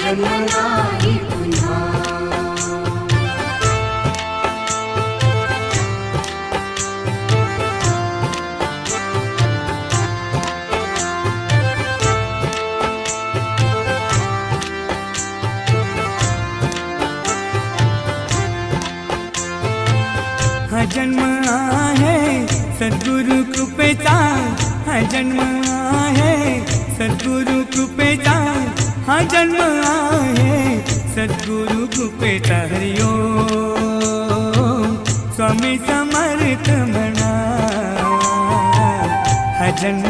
जन्म नाही पुन्हा। हा जन्म आहे सद्गुरु कृपेचा, हा जन्म आहे सद्गुरु कृपेचा, हा जन्म आहे सद्गुरु कृपेचा। हरि ओम स्वामी समर्थ म्हणा, हा जन्म